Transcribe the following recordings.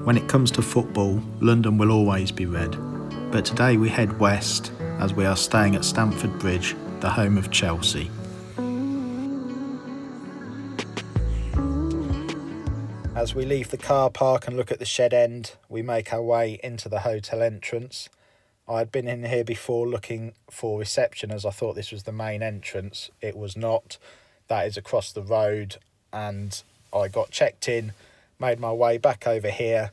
When it comes to football, London will always be red, but today we head west as we are staying at Stamford Bridge, the home of Chelsea. As we leave the car park and look at the shed end, we make our way into the hotel entrance. I had been in here before looking for reception as I thought this was the main entrance. It was not. That is across the road, and I got checked in, made my way back over here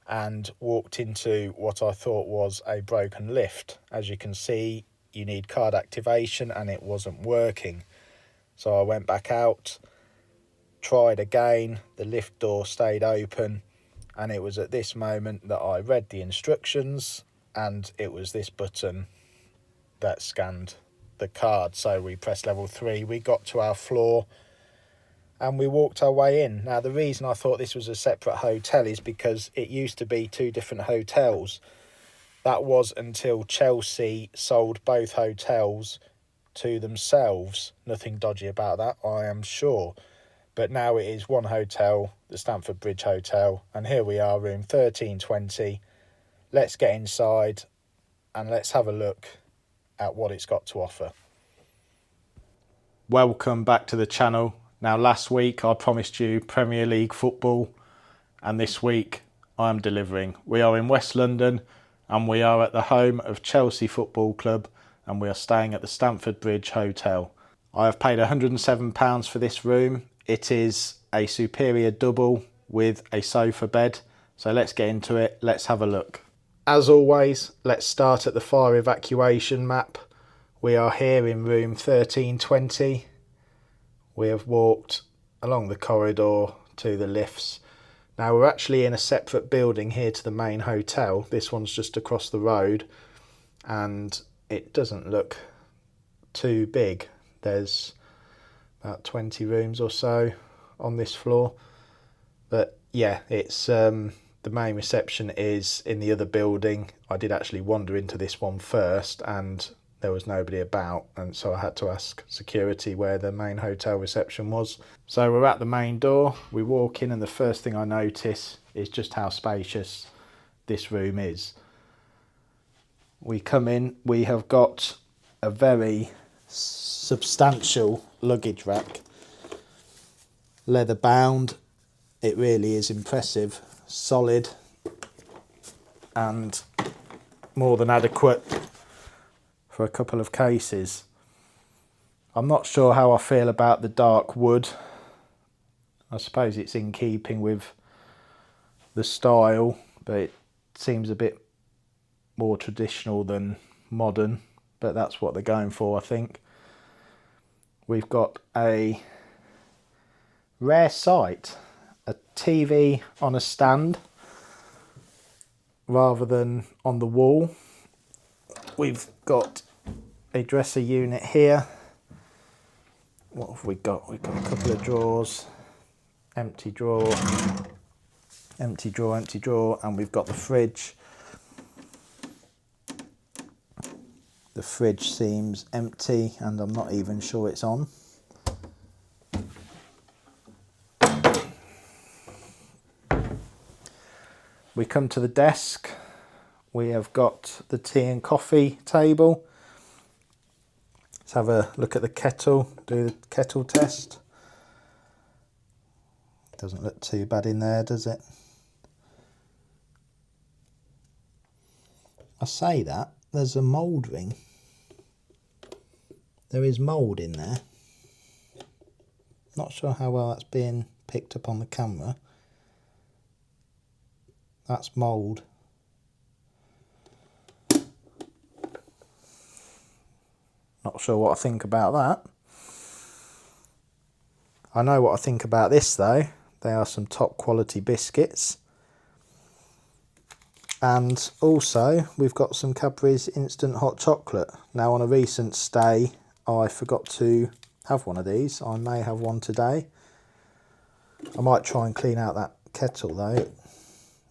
and walked into what I thought was a broken lift. As you can see, you need card activation and it wasn't working. So I went back out, tried again, the lift door stayed open, and it was at this moment that I read the instructions, and it was this button that scanned the card. So we pressed level 3, we got to our floor, and we walked our way in. Now, the reason I thought this was a separate hotel is because it used to be 2 different hotels. That was until Chelsea sold both hotels to themselves. Nothing dodgy about that, I am sure. But now it is one hotel, the Stamford Bridge Hotel, and here we are, room 1320. Let's get inside and let's have a look at what it's got to offer. Welcome back to the channel. Now, last week I promised you Premier League football, and this week I am delivering. We are in West London and we are at the home of Chelsea Football Club, and we are staying at the Stamford Bridge Hotel. I have paid £107 for this room. It is a superior double with a sofa bed. So let's get into it. Let's have a look. As always, let's start at the fire evacuation map. We are here in room 1320. We have walked along the corridor to the lifts. Now, we're actually in a separate building here to the main hotel. This one's just across the road, and it doesn't look too big. There's about 20 rooms or so on this floor. But yeah, it's the main reception is in the other building. I did actually wander into this one first, and there was nobody about, and so I had to ask security where the main hotel reception was. So we're at the main door, we walk in, and the first thing I notice is just how spacious this room is. We come in, we have got a very substantial luggage rack, leather bound. It really is impressive, solid and more than adequate for a couple of cases. I'm not sure how I feel about the dark wood. I suppose it's in keeping with the style, but it seems a bit more traditional than modern, but that's what they're going for, I think. We've got a rare sight, a TV on a stand rather than on the wall. We've got a dresser unit here. What have we got? We've got a couple of drawers, empty drawer, empty drawer, empty drawer, and we've got the fridge. The fridge seems empty, and I'm not even sure it's on. We come to the desk. We have got the tea and coffee table. Let's have a look at the kettle, do the kettle test. Doesn't look too bad in there, does it? I say that, there's a mould ring. There is mould in there. Not sure how well that's being picked up on the camera. That's mould. Not sure what I think about that. I know what I think about this though. They are some top quality biscuits. And also we've got some Cadbury's instant hot chocolate. Now, on a recent stay I forgot to have one of these. I may have one today. I might try and clean out that kettle though.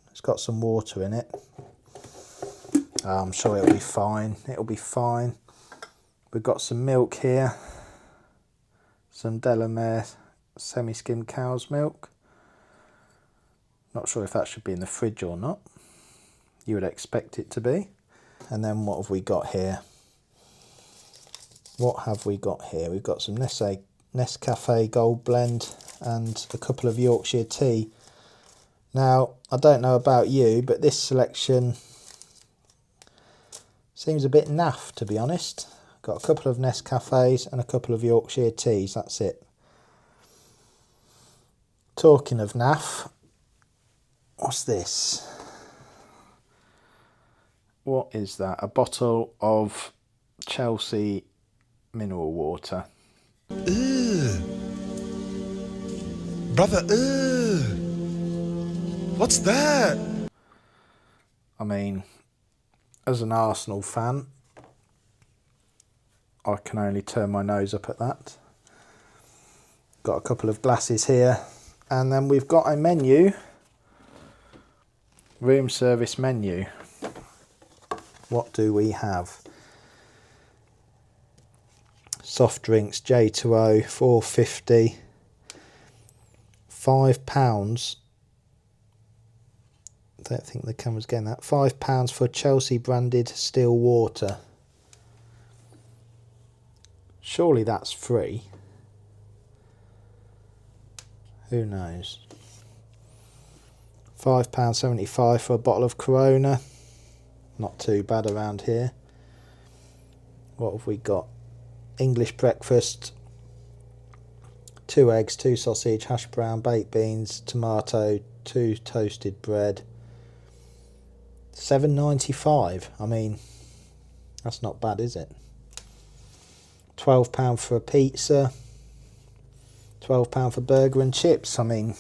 It's got some water in it. I'm sure it'll be fine. It'll be fine. We've got some milk here. Some Delamere semi-skimmed cow's milk. Not sure if that should be in the fridge or not. You would expect it to be. And then what have we got here? What have we got here? We've got some Nescafe Gold Blend and a couple of Yorkshire tea. Now, I don't know about you, but this selection seems a bit naff, to be honest. Got a couple of Nescafes and a couple of Yorkshire teas, that's it. Talking of naff, what's this? What is that? A bottle of Chelsea mineral water. Ugh. Brother, ugh. What's that? I mean, as an Arsenal fan, I can only turn my nose up at that. Got a couple of glasses here, and then we've got a menu, room service menu. What do we have? Soft drinks, J2O, £4.50, £5. I don't think the camera's getting that. £5 for Chelsea branded still water. Surely that's free. Who knows? £5.75 for a bottle of Corona. Not too bad around here. What have we got? English breakfast. 2 eggs, 2 sausage, hash brown, baked beans, tomato, 2 toasted bread. £7.95. I mean, that's not bad, is it? £12 for a pizza. £12 for burger and chips. I mean,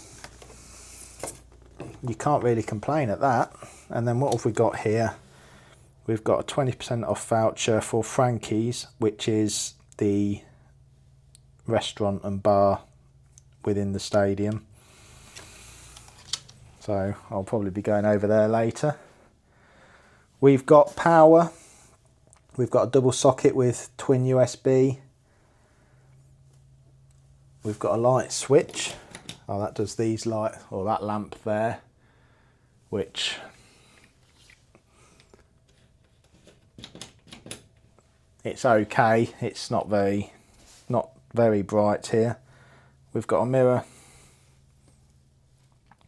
you can't really complain at that. And then what have we got here? We've got a 20% off voucher for Frankie's, which is the restaurant and bar within the stadium. So I'll probably be going over there later. We've got power. We've got a double socket with twin USB. We've got a light switch. Oh, that does these light, or that lamp there, which it's okay. It's not very bright here. We've got a mirror,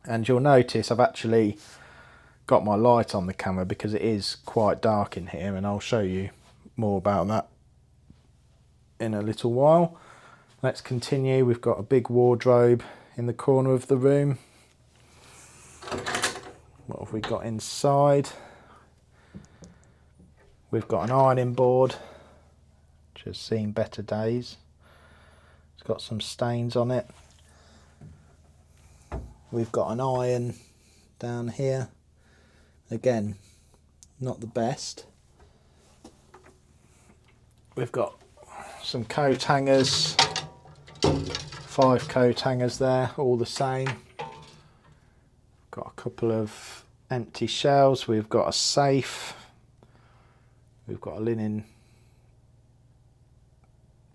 and you'll notice I've actually got my light on the camera because it is quite dark in here, and I'll show you more about that in a little while. Let's continue. We've got a big wardrobe in the corner of the room. What have we got inside? We've got an ironing board, which has seen better days. It's got some stains on it. We've got an iron down here. Again, not the best. We've got some coat hangers, 5 coat hangers there, all the same. Got a couple of empty shelves. We've got a safe. We've got a linen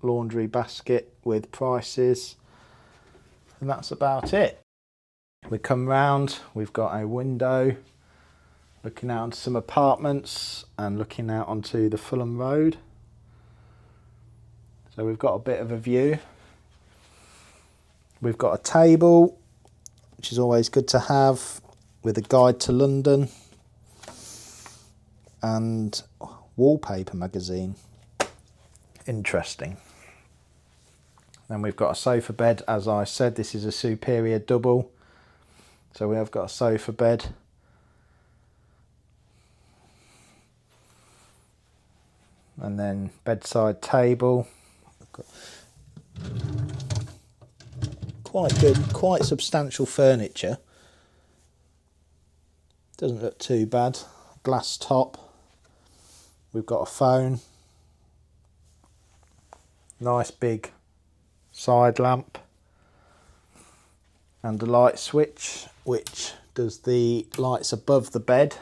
laundry basket with prices, and that's about it. We come round, we've got a window looking out onto some apartments and looking out onto the Fulham Road. So we've got a bit of a view. We've got a table, which is always good to have, with a guide to London and wallpaper magazine. Interesting. Then we've got a sofa bed. As I said, this is a superior double. So we have got a sofa bed. And then bedside table. Quite good, quite substantial furniture. Doesn't look too bad. Glass top. We've got a phone. Nice big side lamp. And a light switch, which does the lights above the bed.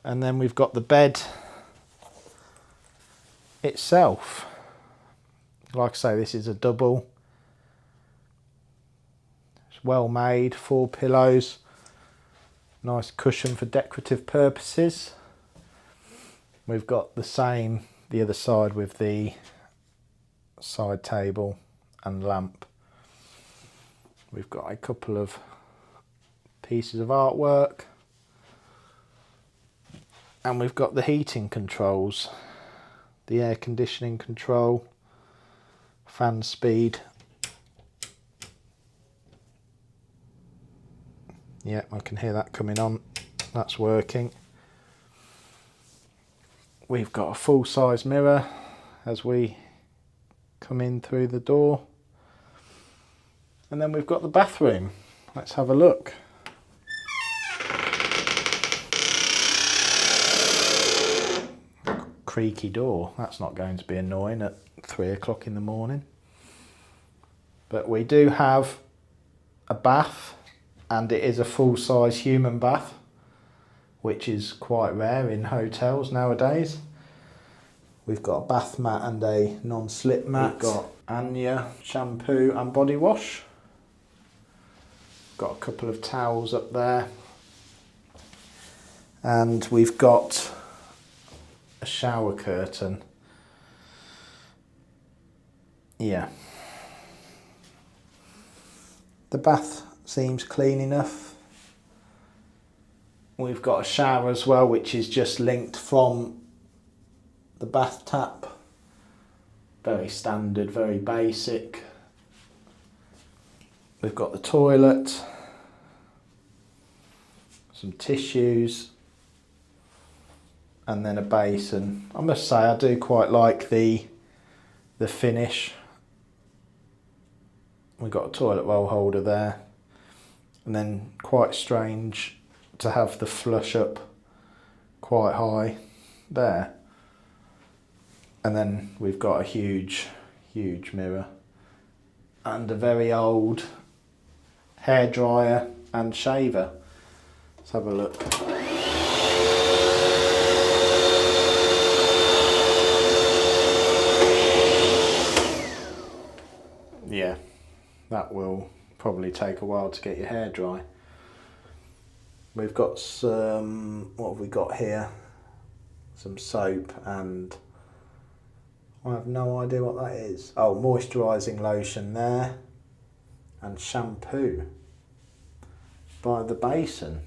And then we've got the bed itself. Like I say, this is a double. It's well made, 4 pillows, nice cushion for decorative purposes. We've got the same the other side with the side table and lamp. We've got a couple of pieces of artwork, and we've got the heating controls, the air conditioning control, fan speed. Yeah, I can hear that coming on. That's working. We've got a full-size mirror as we come in through the door. And then we've got the bathroom. Let's have a look. Creaky door. That's not going to be annoying at 3 o'clock in the morning. But we do have a bath, and it is a full-size human bath, which is quite rare in hotels nowadays. We've got a bath mat and a non-slip mat. We've got Anya shampoo and body wash. Got a couple of towels up there. And we've got a shower curtain. Yeah. The bath seems clean enough. We've got a shower as well, which is just linked from the bath tap. Very standard, very basic. We've got the toilet, some tissues, and then a basin. I must say I do quite like the finish. We've got a toilet roll holder there, and then quite strange to have the flush up quite high there. And then we've got a huge mirror and a very old hairdryer and shaver. Let's have a look. Yeah, that will probably take a while to get your hair dry. We've got some, what have we got here? Some soap, and I have no idea what that is. Oh, moisturising lotion there, and shampoo by the basin.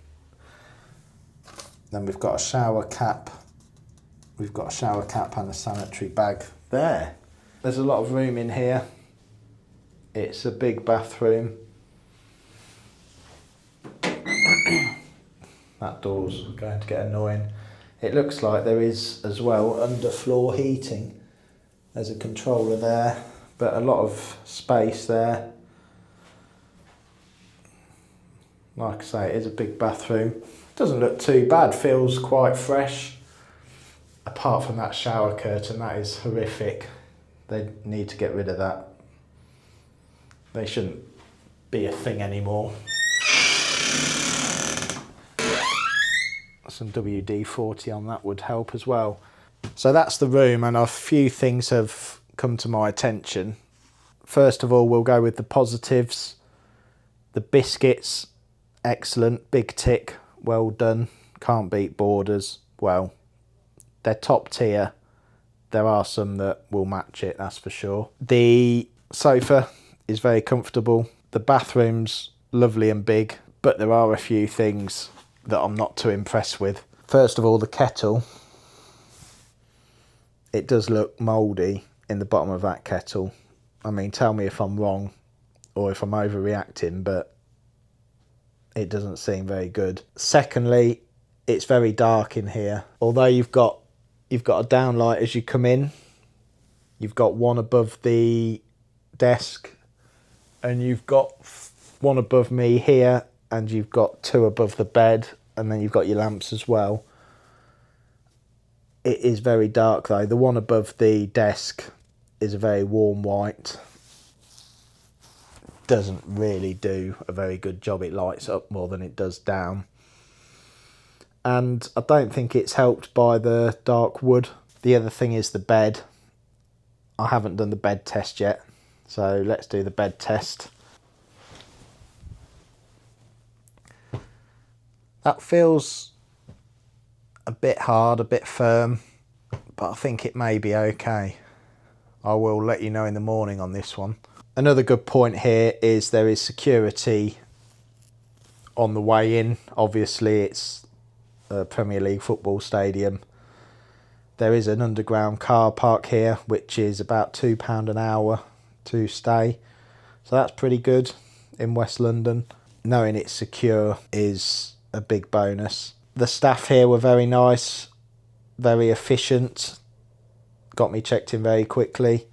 Then we've got a shower cap. We've got a shower cap and a sanitary bag there. There's a lot of room in here. It's a big bathroom. That door's going to get annoying. It looks like there is as well underfloor heating. There's a controller there, but a lot of space there. Like I say, it is a big bathroom. Doesn't look too bad, feels quite fresh. Apart from that shower curtain, that is horrific. They need to get rid of that. They shouldn't be a thing anymore. Some WD-40 on that would help as well. So that's the room, and a few things have come to my attention. First of all, we'll go with the positives. The biscuits, excellent, big tick, well done. Can't beat Borders. Well, they're top tier. There are some that will match it, that's for sure. The sofa is very comfortable. The bathroom's lovely and big, but there are a few things that I'm not too impressed with. First of all, the kettle. It does look mouldy in the bottom of that kettle. I mean, tell me if I'm wrong or if I'm overreacting, but it doesn't seem very good. Secondly, it's very dark in here. Although you've got a downlight as you come in. You've got one above the desk, and you've got one above me here, and you've got two above the bed, and then you've got your lamps as well. It is very dark though. The one above the desk is a very warm white. Doesn't really do a very good job. It lights up more than it does down. And I don't think it's helped by the dark wood. The other thing is the bed. I haven't done the bed test yet, so let's do the bed test. That feels a bit hard, a bit firm, but I think it may be okay. I will let you know in the morning on this one. Another good point here is there is security on the way in. Obviously it's a Premier League football stadium. There is an underground car park here, which is about £2 an hour to stay. So that's pretty good in West London. Knowing it's secure is a big bonus. The staff here were very nice, very efficient, got me checked in very quickly.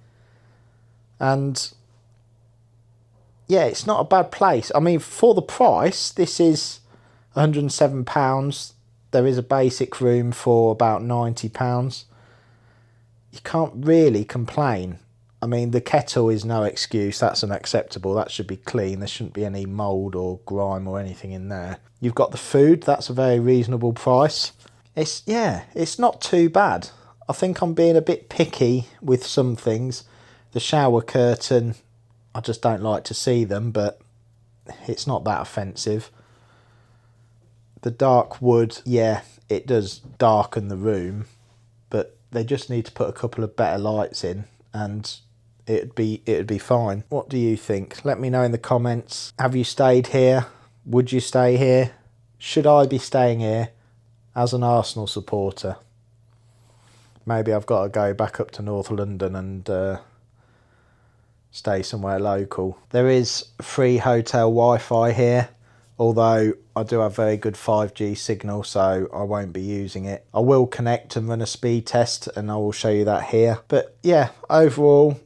And yeah, it's not a bad place. I mean, for the price, this is £107. There is a basic room for about £90. You can't really complain. I mean, the kettle is no excuse. That's unacceptable. That should be clean. There shouldn't be any mould or grime or anything in there. You've got the food. That's a very reasonable price. It's not too bad. I think I'm being a bit picky with some things. The shower curtain, I just don't like to see them, but it's not that offensive. The dark wood, yeah, it does darken the room, but they just need to put a couple of better lights in and it'd be fine. What do you think? Let me know in the comments. Have you stayed here? Would you stay here? Should I be staying here as an Arsenal supporter? Maybe I've got to go back up to North London and stay somewhere local. There is free hotel Wi-Fi here, although I do have very good 5G signal, so I won't be using it. I will connect and run a speed test and I will show you that here. But yeah, overall,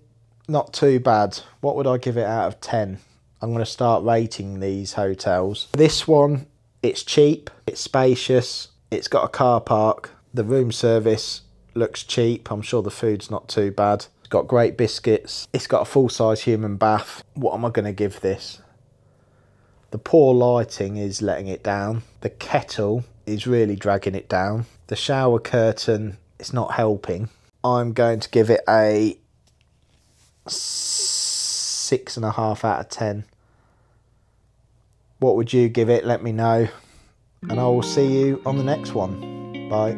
not too bad. What would I give it out of 10? I'm going to start rating these hotels. This one, it's cheap, it's spacious, it's got a car park, the room service looks cheap. I'm sure the food's not too bad. It's got great biscuits. It's got a full-size human bath. What am I going to give this? The poor lighting is letting it down. The kettle is really dragging it down. The shower curtain is not helping. I'm going to give it a 6.5 out of 10. What would you give it? Let me know. And I will see you on the next one. Bye.